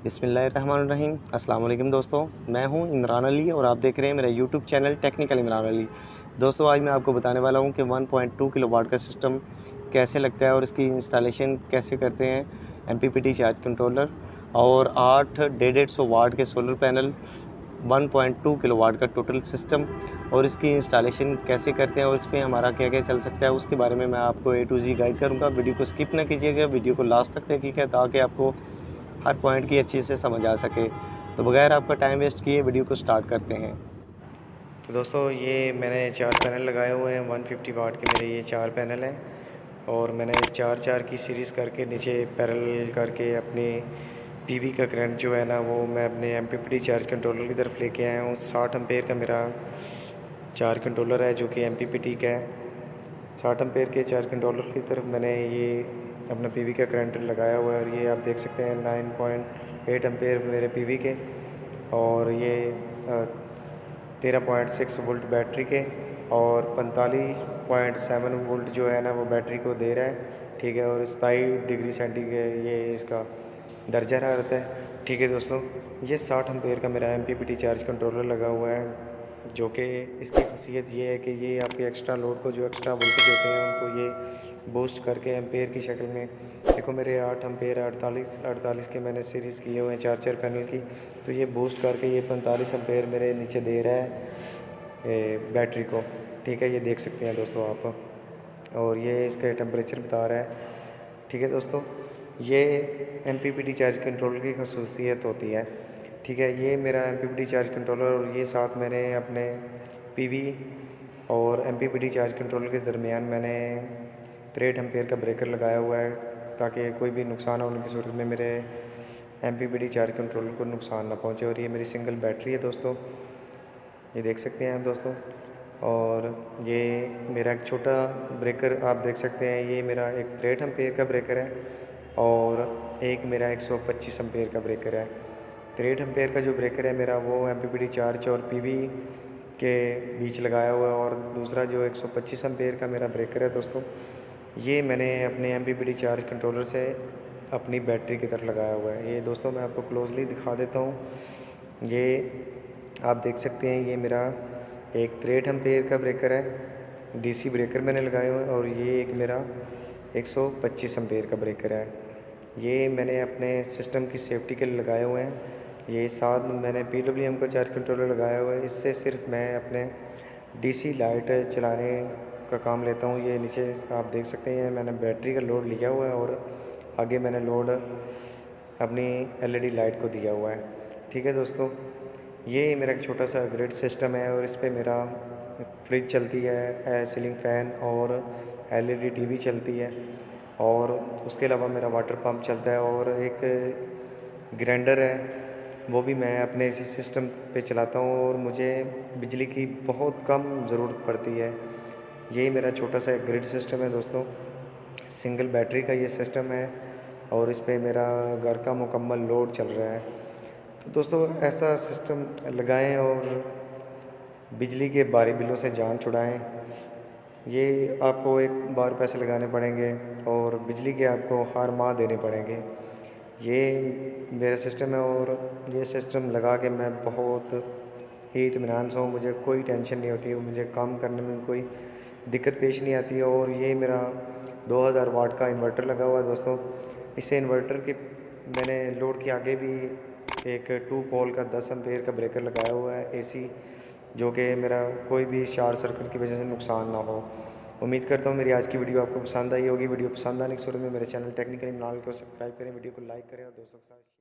बिस्मिल्लाहिर्रहमानिर्रहीम। अस्सलाम वालेकुम दोस्तों, मैं हूं इमरान अली और आप देख रहे हैं मेरा YouTube channel technical Imran Ali. दोस्तों, आज मैं आपको बताने वाला हूं कि 1.2 किलोवाट का सिस्टम कैसे लगता है और इसकी इंस्टॉलेशन कैसे करते हैं। एमपीपीटी चार्ज कंट्रोलर और 8 150 वाट के सोलर पैनल, 1.2 किलोवाट का टोटल सिस्टम और इसकी इंस्टॉलेशन कैसे करते हैं और इसमें हमारा क्या क्या चल सकता है, उसके बारे में मैं आपको A to Z गाइड करूँगा। वीडियो को स्किप ना कीजिएगा, वीडियो को लास्ट तक देखिएगा ताकि आपको हर पॉइंट की अच्छे से समझ आ सके। तो बगैर आपका टाइम वेस्ट किए वीडियो को स्टार्ट करते हैं। तो दोस्तों, ये मैंने 4 पैनल लगाए हुए हैं। 150 वाट के मेरे ये 4 पैनल हैं और मैंने 4 की सीरीज़ करके नीचे पैरेलल करके अपनी पीवी का करंट जो है ना वो मैं अपने एमपीपीटी चार्ज कंट्रोलर की तरफ लेके आया हूँ। 60 एम्पेयर का मेरा चार्ज कंट्रोलर है जो कि एमपीपीटी का है। 60 एम्पेयर के चार्ज कंट्रोलर की तरफ मैंने ये अपना पीवी का करंट लगाया हुआ है और ये आप देख सकते हैं 9.8 एम्पेयर मेरे पीवी के और ये 13.6 वोल्ट बैटरी के और 45.7 वोल्ट जो है ना वो बैटरी को दे रहा है। ठीक है, और 27 डिग्री सेंटीग्रेड ये इसका दर्जा हरारत है। ठीक है दोस्तों, ये 60 एम्पेयर का मेरा एमपीपीटी चार्ज कंट्रोलर लगा हुआ है जो कि इसकी खासियत ये है कि ये आपके एक्स्ट्रा लोड को जो एक्स्ट्रा वोल्टेज होते हैं उनको ये बूस्ट करके एम्पेयर की शक्ल में, देखो मेरे 8 एम्पेयर 48 के मैंने सीरीज़ किए हुए हैं 4 पैनल की, तो ये बूस्ट करके ये 45 एम्पेयर मेरे नीचे दे रहा है बैटरी को। ठीक है, ये देख सकते हैं दोस्तों आप, और ये इसका टेम्परेचर बता रहा है। ठीक है दोस्तों, ये एमपीपीटी चार्ज कंट्रोलर की खसूसियत होती है। ठीक है, ये मेरा एमपीपीटी चार्ज कंट्रोलर और ये साथ मैंने अपने पीवी और एमपीपीटी चार्ज कंट्रोलर के दरमियान मैंने 63 एम्पेयर का ब्रेकर लगाया हुआ है ताकि कोई भी नुकसान होने की सूरत में मेरे एमपीपीटी चार्ज कंट्रोलर को नुकसान ना पहुंचे। और ये मेरी सिंगल बैटरी है दोस्तों, ये देख सकते हैं आप दोस्तों। और ये मेरा एक छोटा ब्रेकर आप देख सकते हैं, ये मेरा एक 63 एम्पेयर का ब्रेकर है और एक मेरा 125 एम्पेयर का ब्रेकर है। 63 एम्पेयर का जो ब्रेकर है मेरा वो एमपीपीटी चार्ज और पीवी के बीच लगाया हुआ है और दूसरा जो 125 एम्पेयर का मेरा ब्रेकर है दोस्तों, ये मैंने अपने एमपीपीटी चार्ज कंट्रोलर से अपनी बैटरी की तरफ लगाया हुआ है। ये दोस्तों मैं आपको क्लोजली दिखा देता हूँ। ये आप देख सकते हैं, ये मेरा एक 63 एम्पेयर का ब्रेकर है, डीसी ब्रेकर मैंने लगाए हुए हैं और ये एक मेरा 125 एम्पेयर का ब्रेकर है। ये मैंने अपने सिस्टम की सेफ्टी के लिए लगाए हुए हैं। ये साथ में मैंने पीडब्ल्यूएम का चार्ज कंट्रोलर लगाया हुआ है, इससे सिर्फ मैं अपने डीसी लाइट चलाने का काम लेता हूँ। ये नीचे आप देख सकते हैं मैंने बैटरी का लोड लिया हुआ है और आगे मैंने लोड अपनी एलईडी लाइट को दिया हुआ है। ठीक है दोस्तों, ये मेरा एक छोटा सा ग्रिड सिस्टम है और इस पर मेरा फ्रिज चलती है, सीलिंग फ़ैन और एलईडी टीवी चलती है और उसके अलावा मेरा वाटर पंप चलता है और एक ग्राइंडर है, वो भी मैं अपने इसी सिस्टम पे चलाता हूँ और मुझे बिजली की बहुत कम ज़रूरत पड़ती है। ये मेरा छोटा सा एक ग्रिड सिस्टम है दोस्तों, सिंगल बैटरी का ये सिस्टम है और इस पे मेरा घर का मुकम्मल लोड चल रहा है। तो दोस्तों, ऐसा सिस्टम लगाएं और बिजली के भारी बिलों से जान छुड़ाएं। ये आपको एक बार पैसे लगाने पड़ेंगे और बिजली के आपको हर माह देने पड़ेंगे। ये मेरा सिस्टम है और ये सिस्टम लगा के मैं बहुत ही इत्मीनान से हूँ, मुझे कोई टेंशन नहीं होती, मुझे काम करने में कोई दिक्कत पेश नहीं आती। और ये मेरा 2000 वाट का इन्वर्टर लगा हुआ है दोस्तों। इसे इन्वर्टर के मैंने लोड के आगे भी एक 2 पोल का 10 एम्पेयर का ब्रेकर लगाया हुआ है एसी, जो कि मेरा कोई भी शॉर्ट सर्किट की वजह से नुकसान ना हो। उम्मीद करता हूँ मेरी आज की वीडियो आपको पसंद आई होगी। वीडियो पसंद आने की सूरत में मेरे चैनल टेक्निकल इमरान को सब्सक्राइब करें, वीडियो को लाइक करें और दोस्तों के साथ